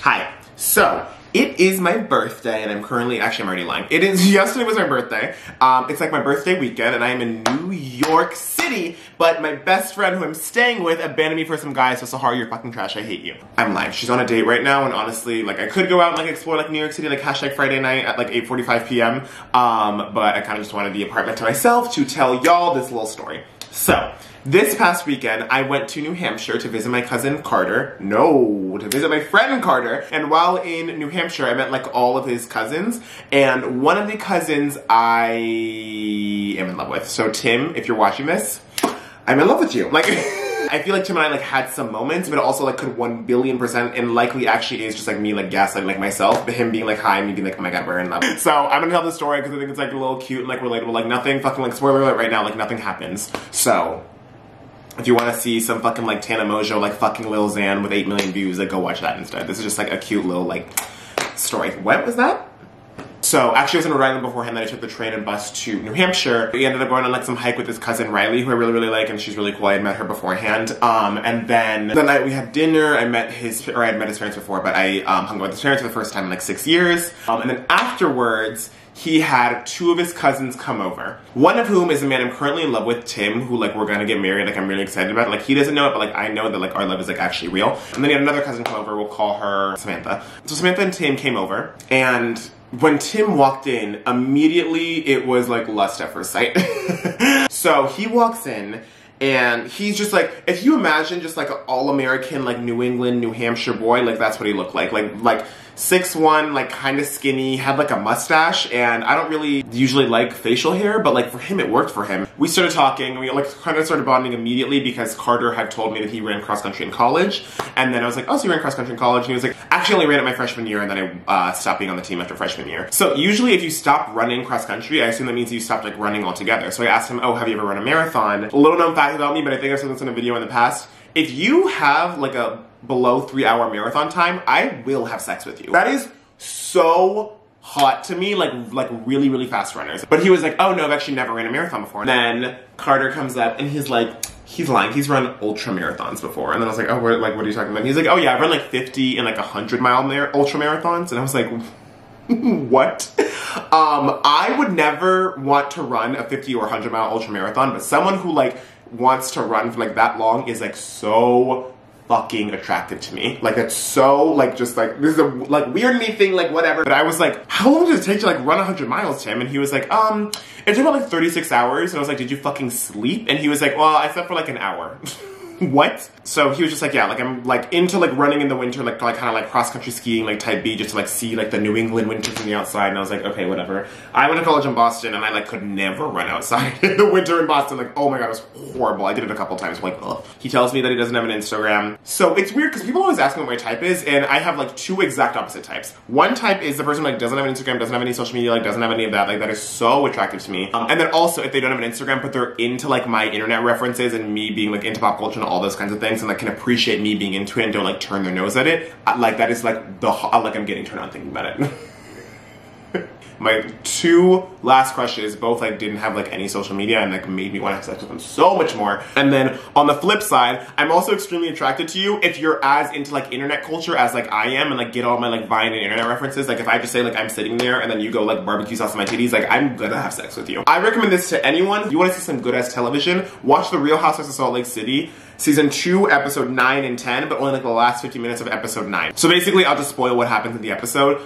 Hi. So, it is my birthday, and I'm already lying. Yesterday was my birthday. It's like my birthday weekend, and I am in New York City, but my best friend who I'm staying with abandoned me for some guy, so Sahara, you're fucking trash, I hate you. I'm lying. She's on a date right now, and honestly, like, I could go out and, like, explore, like, New York City, like, hashtag Friday night at, like, 8:45 p.m., but I kind of just wanted the apartment to myself to tell y'all this little story. So, this past weekend, I went to New Hampshire to visit my cousin Carter. No, to visit my friend Carter. And while in New Hampshire, I met like all of his cousins. And one of the cousins I am in love with. So Tim, if you're watching this, I'm in love with you. Like, I feel like Tim and I like had some moments, but it also like could 1,000,000,000% and likely actually is just like me like gaslighting like myself, but him being like hi and me being like, oh my god, we're in love. So I'm gonna tell the story because I think it's like a little cute and like relatable. Like nothing fucking like spoiler alert right now, like nothing happens. So if you want to see some fucking like Tana Mojo, like fucking Lil Xan with 8 million views, like go watch that instead. This is just like a cute little like story. What was that? So actually I was in Rhode Island beforehand, then I took the train and bus to New Hampshire. We ended up going on like some hike with this cousin Riley, who I really like, and she's really cool. I had met her beforehand. And then the night we had dinner, I had met his parents before, but I hung out with his parents for the first time in like 6 years. And then afterwards, he had two of his cousins come over. One of whom is a man I'm currently in love with, Tim, who like we're gonna get married, like I'm really excited about it. Like he doesn't know it, but like I know that like our love is like actually real. And then he had another cousin come over, we'll call her Samantha. So Samantha and Tim came over, and when Tim walked in, immediately it was like lust at first sight. So he walks in, and he's just like, if you imagine just like an all-American, like New England, New Hampshire boy, like that's what he looked like. Like 6'1", like kind of skinny, had like a mustache, and I don't really usually like facial hair, but like for him, it worked for him. We started talking, and we like kind of started bonding immediately because Carter had told me that he ran cross country in college, and then I was like, oh, so you ran cross country in college? And he was like, actually only ran it my freshman year, and then I stopped being on the team after freshman year. So usually if you stop running cross country, I assume that means you stopped like running altogether. So I asked him, oh, have you ever run a marathon? A little known fact about me, but I think I've said this in a video in the past. If you have like a below 3-hour marathon time, I will have sex with you. That is so hot to me, like really fast runners. But he was like, oh no, I've actually never ran a marathon before. And then Carter comes up and he's like, he's lying, he's run ultra marathons before. And then I was like, oh, what are you talking about? And he's like, oh yeah, I've run like 50 and like 100-mile ultra marathons. And I was like, what? I would never want to run a 50 or 100-mile ultra marathon, but someone who like wants to run for like that long is like so fucking attractive to me. Like it's so like just like this is a like weird me thing, like whatever. But I was like, how long does it take to like run 100 miles, Tim? And he was like, it took about like 36 hours. And I was like, did you fucking sleep? And he was like, well, I slept for like an hour. What? So he was just like, yeah, like I'm like into like running in the winter, like kind of like cross-country skiing, like type B, just to like see like the New England winters from the outside. And I was like, okay, whatever. I went to college in Boston, and I like could never run outside in the winter in Boston. Like, oh my god, it was horrible. I did it a couple times. I'm like, ugh. He tells me that he doesn't have an Instagram. So it's weird because people always ask me what my type is, and I have like two exact opposite types. One type is the person who like doesn't have an Instagram, doesn't have any social media, like doesn't have any of that. Like that is so attractive to me. And then also if they don't have an Instagram, but they're into like my internet references and me being like into pop culture and all those kinds of things, and like can appreciate me being into it and don't like turn their nose at it, like that is like the like I'm getting turned on thinking about it. My two last crushes both like didn't have like any social media and like made me want to have sex with them so much more. And then on the flip side, I'm also extremely attracted to you if you're as into like internet culture as like I am and like get all my like Vine and internet references. Like if I just say like I'm sitting there and then you go like barbecue sauce on my titties, like I'm gonna have sex with you. I recommend this to anyone. If you want to see some good ass television, watch The Real Housewives of Salt Lake City. Season 2, episode 9 and 10, but only like the last 50 minutes of episode 9. So basically, I'll just spoil what happens in the episode.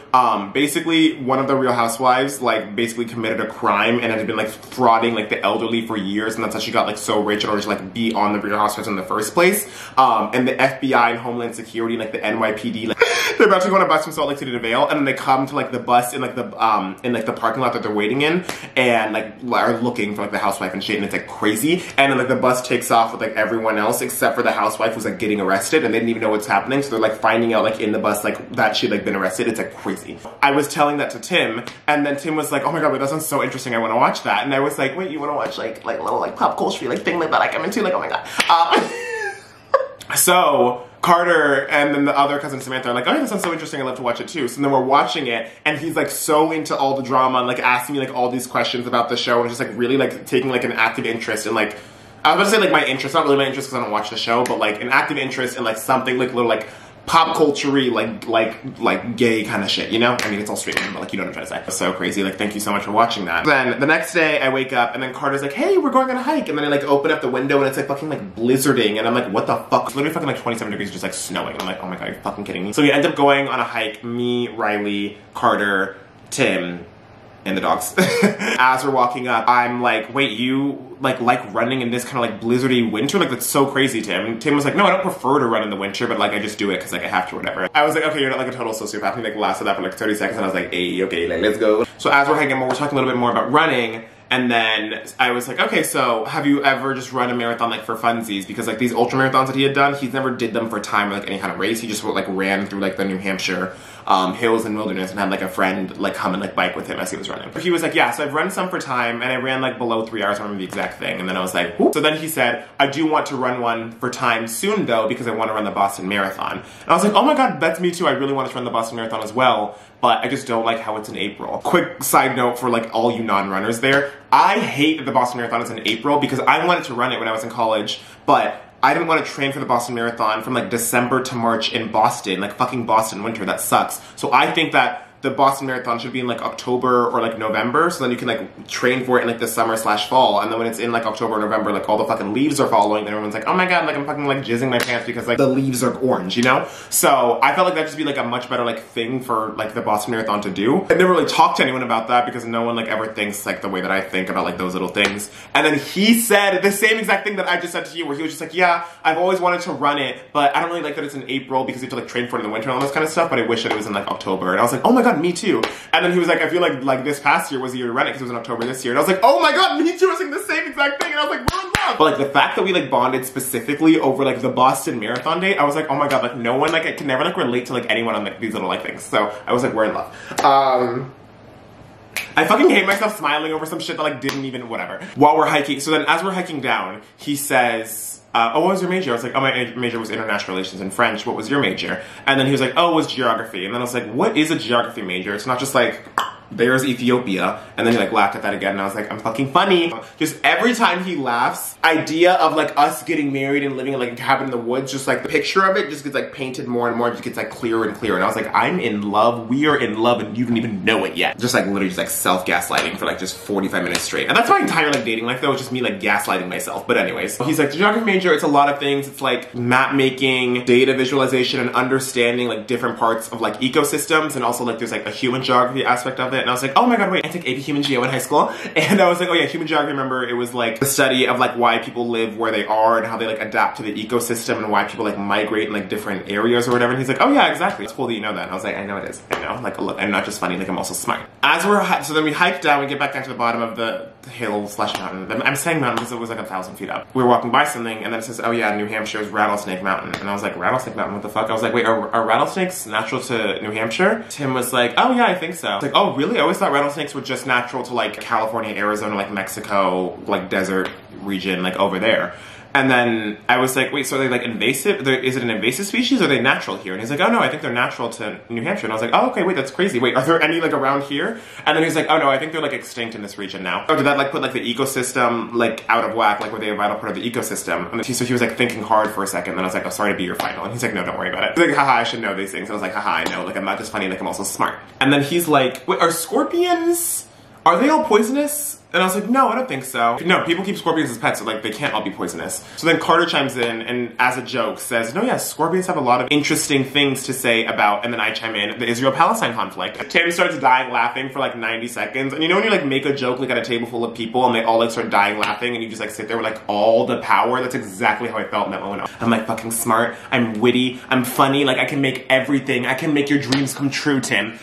Basically, one of the Real Housewives, like, basically committed a crime and had been, like, frauding, like, the elderly for years, and that's how she got, like, so rich in order to, like, be on the Real Housewives in the first place. And the FBI and Homeland Security, like, the NYPD, like, they're about to go on a bus from Salt Lake City to Vail, and then they come to, like, the bus in, like, the parking lot that they're waiting in, and, like, are looking for, like, the housewife and shit, and it's, like, crazy. And then, like, the bus takes off with, like, everyone else, except for the housewife who's like getting arrested, and they didn't even know what's happening, so they're like finding out like in the bus like that she'd like been arrested. It's like crazy. I was telling that to Tim, and then Tim was like, oh my god, wait, that sounds so interesting, I want to watch that. And I was like, wait, you want to watch like little like pop culture like thing like that like I'm into, like oh my god. So Carter and then the other cousin Samantha are like, oh yeah, that sounds so interesting, I'd love to watch it too. So then we're watching it, and he's like so into all the drama and like asking me like all these questions about the show and just like really like taking like an active interest in like, I was about to say like my interest, not really my interest because I don't watch the show, but like an active interest in like something like little like pop culture-y, like gay kind of shit, you know? I mean, it's all straight women, but like, you know what I'm trying to say. It's so crazy. Like, thank you so much for watching that. Then the next day I wake up and then Carter's like, hey, we're going on a hike. And then I like open up the window and it's like fucking like blizzarding. And I'm like, what the fuck? It's literally fucking like 27 degrees, just like snowing. And I'm like, oh my God, you're fucking kidding me. So we end up going on a hike, me, Riley, Carter, Tim, and the dogs. As we're walking up, I'm like, wait, you like running in this kind of like blizzardy winter? Like, that's so crazy, Tim. And Tim was like, no, I don't prefer to run in the winter, but like I just do it because like I have to or whatever. I was like, okay, you're not like a total sociopath. And he like lasted that for like 30 seconds and I was like, hey, okay, like, let's go. So as we're hanging out, we're talking a little bit more about running. And then I was like, okay, so have you ever just run a marathon like for funsies? Because like these ultra marathons that he had done, he's never did them for time or like any kind of race. He just like ran through like the New Hampshire hills and wilderness and had like a friend like come and like bike with him as he was running. He was like, yeah, so I've run some for time and I ran like below 3 hours, I don't remember the exact thing. And then I was like, whoop. So then he said, I do want to run one for time soon though, because I want to run the Boston Marathon. And I was like, oh my God, that's me too. I really want to run the Boston Marathon as well, but I just don't like how it's in April. Quick side note for like all you non-runners there. I hate that the Boston Marathon is in April because I wanted to run it when I was in college, but I didn't want to train for the Boston Marathon from like December to March in Boston, like fucking Boston winter, that sucks. So I think that the Boston Marathon should be in like October or like November, so then you can like train for it in like the summer / fall, and then when it's in like October or November, like all the fucking leaves are falling, and everyone's like, oh my God, like I'm fucking like jizzing my pants because like the leaves are orange, you know? So I felt like that'd just be like a much better like thing for like the Boston Marathon to do. I never really talked to anyone about that because no one like ever thinks like the way that I think about like those little things. And then he said the same exact thing that I just said to you, where he was just like, yeah, I've always wanted to run it, but I don't really like that it's in April because you have to like train for it in the winter and all this kind of stuff, but I wish that it was in like October. And I was like, oh my God, me too. And then he was like, I feel like this past year was the year to run it because it was in October this year. And I was like, oh my God, me too. I was like the same exact thing. And I was like, we're in love. But like the fact that we like bonded specifically over like the Boston Marathon date, I was like, oh my God, like no one, like I can never like relate to like anyone on like these little like things. So I was like, we're in love. I fucking hate myself smiling over some shit that like didn't even, whatever. While we're hiking, so then as we're hiking down, he says, oh, what was your major? I was like, oh, my major was international relations and French. What was your major? And then he was like, oh, it was geography. And then I was like, what is a geography major? It's not just like, there's Ethiopia. And then he like laughed at that again and I was like, I'm fucking funny. Just every time he laughs, idea of like us getting married and living in like a cabin in the woods, just like the picture of it just gets like painted more and more, just gets like clearer and clearer. And I was like, I'm in love, we are in love, and you don't even know it yet. Just like literally just like self-gaslighting for like just 45 minutes straight. And that's my entire like dating life though, it's just me like gaslighting myself. But anyways, he's like, the geography major, it's a lot of things. It's like map making, data visualization, and understanding like different parts of like ecosystems, and also like there's like a human geography aspect of it. And I was like, oh my God, wait, I took AP Human Geo in high school. And I was like, oh yeah, human geography, remember, it was like the study of like why people live where they are and how they like adapt to the ecosystem and why people like migrate in like different areas or whatever. And he's like, oh yeah, exactly. It's cool that you know that. And I was like, I know it is. I know, like, look, I'm not just funny, like I'm also smart. As we're, so then we hike down, we get back down to the bottom of the hill / mountain. I'm saying mountain because it was like 1,000 feet up. We were walking by something and then it says, oh yeah, New Hampshire's Rattlesnake Mountain. And I was like, Rattlesnake Mountain, what the fuck? I was like, wait, are rattlesnakes natural to New Hampshire? Tim was like, oh yeah, I think so. I was like, oh really? I always thought rattlesnakes were just natural to like California, Arizona, like Mexico, like desert region, like over there. And then I was like, wait, so are they like invasive? Is it an invasive species or are they natural here? And he's like, oh no, I think they're natural to New Hampshire. And I was like, oh okay, wait, that's crazy. Wait, are there any like around here? And then he's like, oh no, I think they're like extinct in this region now. Oh, did that like put like the ecosystem like out of whack? Like were they a vital part of the ecosystem? And so he was like thinking hard for a second. And then I was like, oh, sorry to be your final. And he's like, no, don't worry about it. He's like, haha, I should know these things. And I was like, haha, I know. Like I'm not just funny, like I'm also smart. And then he's like, wait, are scorpions, are they all poisonous? And I was like, no, I don't think so. No, people keep scorpions as pets, so like they can't all be poisonous. So then Carter chimes in and as a joke says, no, yes, scorpions have a lot of interesting things to say about, and then I chime in, the Israel-Palestine conflict. Tim starts dying laughing for like 90 seconds. And you know when you like make a joke like at a table full of people and they all like start dying laughing and you just like sit there with like all the power? That's exactly how I felt in that moment. I'm like fucking smart, I'm witty, I'm funny, like I can make everything, I can make your dreams come true, Tim.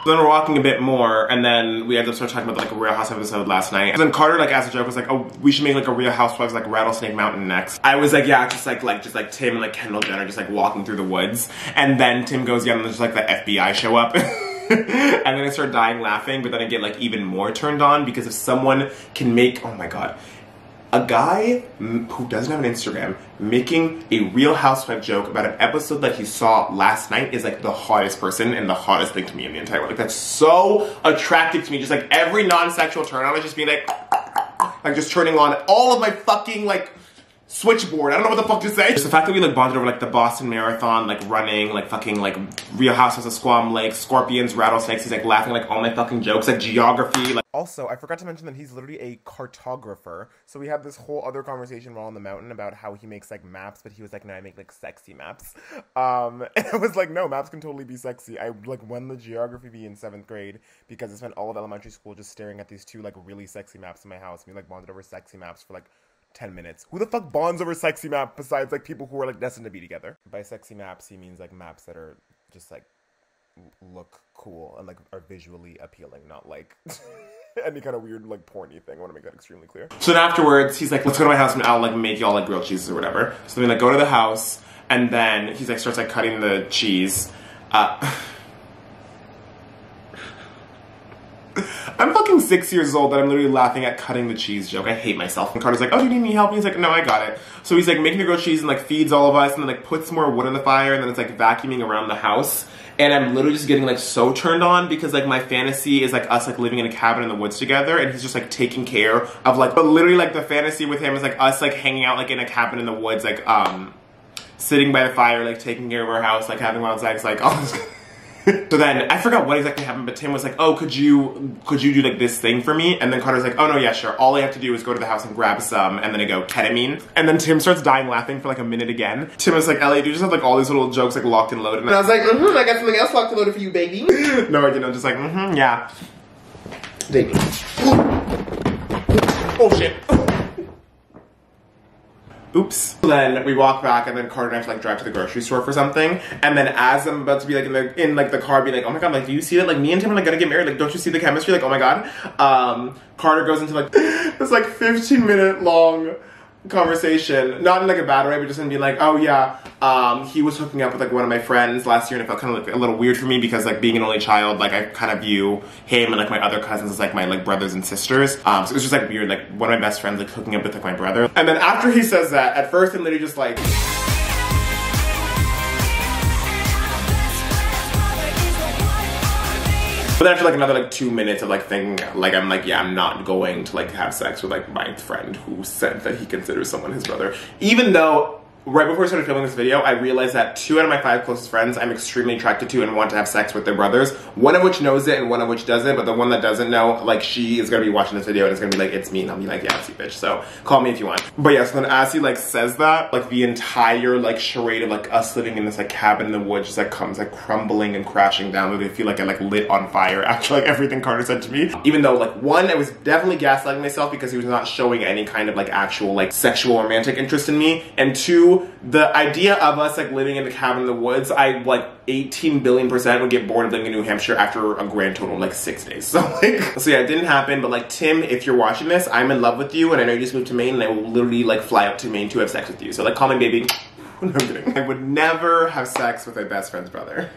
Then we're walking a bit more, and then we ended up talking about like a Real House episode last night. And then Carter, like as a joke, was like, "Oh, we should make like a Real Housewives like Rattlesnake Mountain next." I was like, "Yeah, just like Tim and like Kendall Jenner just like walking through the woods." And then Tim goes, "Yeah," and there's like the FBI show up. And then I start dying laughing, but then I get like even more turned on because if someone can make, oh my God. A guy who doesn't have an Instagram making a Real Housewife joke about an episode that he saw last night is like the hottest person and the hottest thing to me in the entire world. Like that's so attractive to me. Just like every non-sexual turn on is just being like just turning on all of my fucking like switchboard. I don't know what the fuck to say. Just the fact that we like bonded over like the Boston Marathon, like running, like fucking like Real Housewives of Squam Lake, scorpions, rattlesnakes. He's like laughing like all my fucking jokes, like geography. Like also, I forgot to mention that he's literally a cartographer. So we had this whole other conversation while on the mountain about how he makes like maps, but he was like, no, I make like sexy maps. And I was like, no, maps can totally be sexy. I like won the geography bee in 7th grade because I spent all of elementary school just staring at these two like really sexy maps in my house. We like bonded over sexy maps for like 10 minutes. Who the fuck bonds over sexy map besides like people who are like destined to be together? By sexy maps, he means like maps that are just like look cool and like are visually appealing, not like any kind of weird like porny thing. I want to make that extremely clear. So then afterwards, he's like, let's go to my house and I'll like make y'all like grilled cheeses or whatever. So then we like go to the house and then he's like starts like cutting the cheese. I'm fucking 6 years old and I'm literally laughing at cutting the cheese joke. I hate myself. And Carter's like, oh, do you need me help? And he's like, no, I got it. So he's like making the grilled cheese and like feeds all of us and then like puts more wood on the fire and then it's like vacuuming around the house. And I'm literally just getting like so turned on because like my fantasy is like us like living in a cabin in the woods together and he's just like taking care of like, but literally like the fantasy with him is like us like hanging out like in a cabin in the woods, like sitting by the fire, like taking care of our house, like having wild sex, like all this. So then, I forgot what exactly happened, but Tim was like, oh, could you do like this thing for me? And then Carter's like, oh no, yeah, sure. All I have to do is go to the house and grab some, and then I go, ketamine. And then Tim starts dying laughing for like a minute again. Tim was like, Elliott, you just have like all these little jokes like locked and loaded. And I was like, I got something else locked and loaded for you, baby. No, I didn't, just like, yeah. Baby. Oh shit. Oops. Then we walk back and then Carter and I have to like drive to the grocery store for something. And then as I'm about to be like in the car be like, oh my god, like do you see that like me and Tim are like gonna get married? Like don't you see the chemistry? Like oh my god. Carter goes into like this like 15-minute long conversation, not in like a bad way, but just in being like, oh yeah, he was hooking up with like one of my friends last year and it felt kind of like a little weird for me because like being an only child, like I kind of view him and like my other cousins as like my like brothers and sisters. So it was just like weird, like one of my best friends like hooking up with like my brother. And then after he says that, at first I'm literally just like, but then after like another like 2 minutes of like thinking, like I'm like, yeah, I'm not going to like have sex with like my friend who said that he considers someone his brother. Even though right before I started filming this video, I realized that 2 out of my 5 closest friends I'm extremely attracted to and want to have sex with their brothers. One of which knows it and one of which doesn't, but the one that doesn't know, like she is gonna be watching this video and it's gonna be like, it's me, and I'll be like, yeah, it's you, bitch, so call me if you want. But yeah, so then as he like says that, like the entire like charade of like us living in this like cabin in the woods just like comes like crumbling and crashing down. Literally I feel like I like lit on fire after like everything Carter said to me. Even though like one, I was definitely gaslighting myself because he was not showing any kind of like actual like sexual romantic interest in me, and 2, the idea of us like living in the cabin in the woods, I like 18 billion% would get bored of living in New Hampshire after a grand total of like 6 days. So like, so yeah, it didn't happen, but like Tim, if you're watching this, I'm in love with you and I know you just moved to Maine and I will literally like fly out to Maine to have sex with you. So like call me baby. No, I'm kidding. I would never have sex with my best friend's brother.